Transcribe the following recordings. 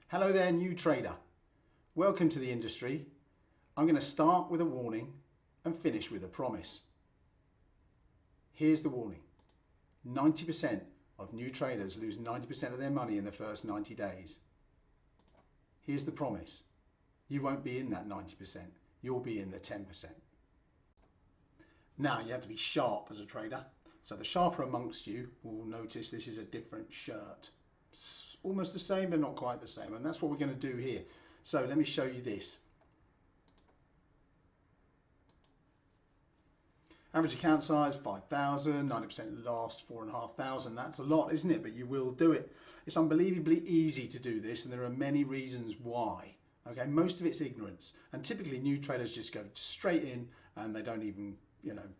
Hello there, new trader. Welcome to the industry. I'm going to start with a warning and finish with a promise. Here's the warning. 90% of new traders lose 90% of their money in the first 90 days. Here's the promise. You won't be in that 90%. You'll be in the 10%. Now you have to be sharp as a trader. So the sharper amongst you will notice this is a different shirt. It's almost the same but not quite the same, and that's what we're going to do here. So let me show you this. Average account size 5,000, 90% lost 4,500. That's a lot, isn't it? But you will do it. It's unbelievably easy to do this, and there are many reasons why. Okay, most of it's ignorance, and typically new traders just go straight in and they don't even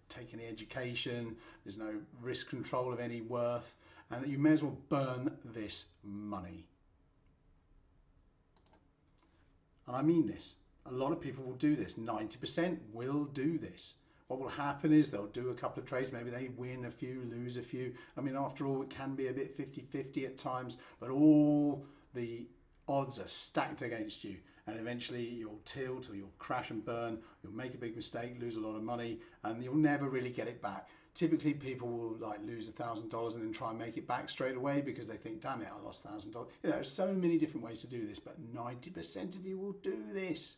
take any education. There's no risk control of any worth, and you may as well burn this money. And I mean this. A lot of people will do this. 90% will do this. What will happen is they'll do a couple of trades. Maybe they win a few, lose a few. I mean, after all, it can be a bit 50-50 at times, but all the odds are stacked against you, and eventually you'll tilt or you'll crash and burn. You'll make a big mistake, lose a lot of money, and you'll never really get it back. Typically people will lose $1,000 and then try and make it back straight away because they think, damn it, I lost $1,000. There's so many different ways to do this, but 90% of you will do this.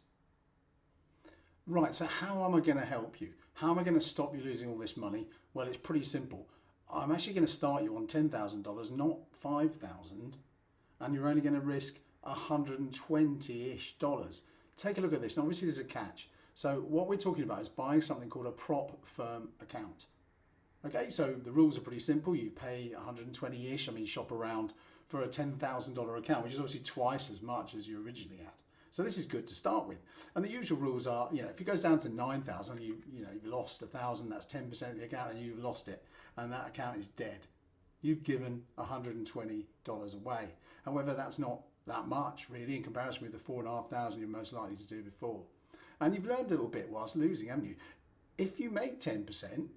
Right, so how am I going to help you? How am I going to stop you losing all this money? Well, it's pretty simple. I'm actually going to start you on $10,000, not $5,000, and you're only going to risk $120-ish. Take a look at this. Now, obviously there's a catch. So what we're talking about is buying something called a prop firm account. Okay, so the rules are pretty simple. You pay 120-ish, shop around for a $10,000 account, which is obviously twice as much as you originally had. So this is good to start with. And the usual rules are, if it goes down to 9,000, you've lost 1,000, that's 10% of the account and you've lost it. And that account is dead. You've given $120 away. However, that's not that much really in comparison with the 4,500 you're most likely to do before. And you've learned a little bit whilst losing, haven't you? If you make 10%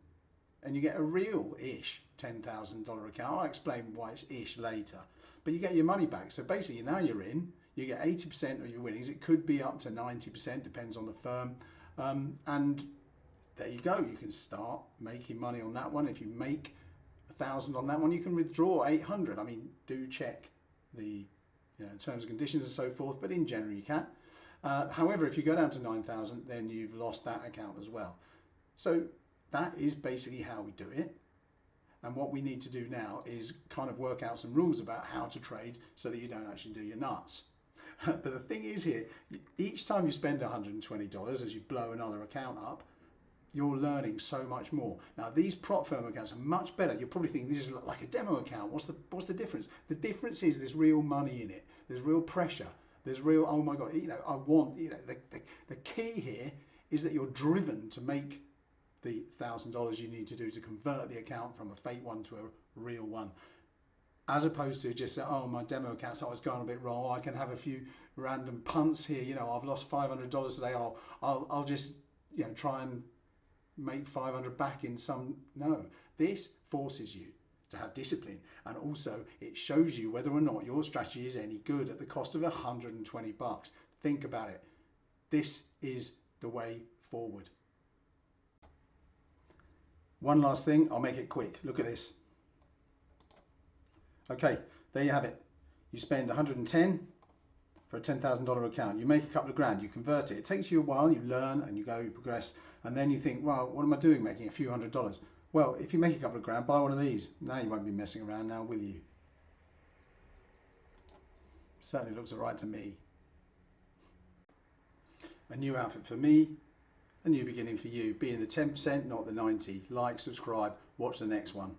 and you get a real-ish $10,000 account, I'll explain why it's ish later, but you get your money back. So basically now you're in, you get 80% of your winnings. It could be up to 90%, depends on the firm. And there you go, you can start making money on that one. If you make 1,000 on that one, you can withdraw 800. Do check the terms and conditions and so forth, but in general you can. However, if you go down to 9,000, then you've lost that account as well. So that is basically how we do it. And what we need to do now is kind of work out some rules about how to trade so that you don't actually do your nuts. But the thing is here, each time you spend $120 as you blow another account up, you're learning so much more. Now these prop firm accounts are much better. You're probably thinking this is like a demo account. What's the difference? The difference is there's real money in it. There's real pressure. There's real, oh my God, I want, the key here is that you're driven to make the $1,000 you need to do to convert the account from a fake one to a real one, as opposed to just say, oh, my demo account's always gone a bit wrong. Oh, I can have a few random punts here. I've lost $500 today. I'll just try and make 500 back in some. No, this forces you to have discipline, and also it shows you whether or not your strategy is any good at the cost of $120. Think about it. This is the way forward. One last thing, I'll make it quick. Look at this. Okay, there you have it. You spend 110 for a $10,000 account. You make a couple of grand, you convert it. It takes you a while, you learn and you go, you progress, and then you think, well, what am I doing making a few $100s? Well, if you make a couple of grand, buy one of these. Now you won't be messing around now, will you? Certainly looks all right to me. A new outfit for me, a new beginning for you. Be in the 10%, not the 90. Like, subscribe, watch the next one.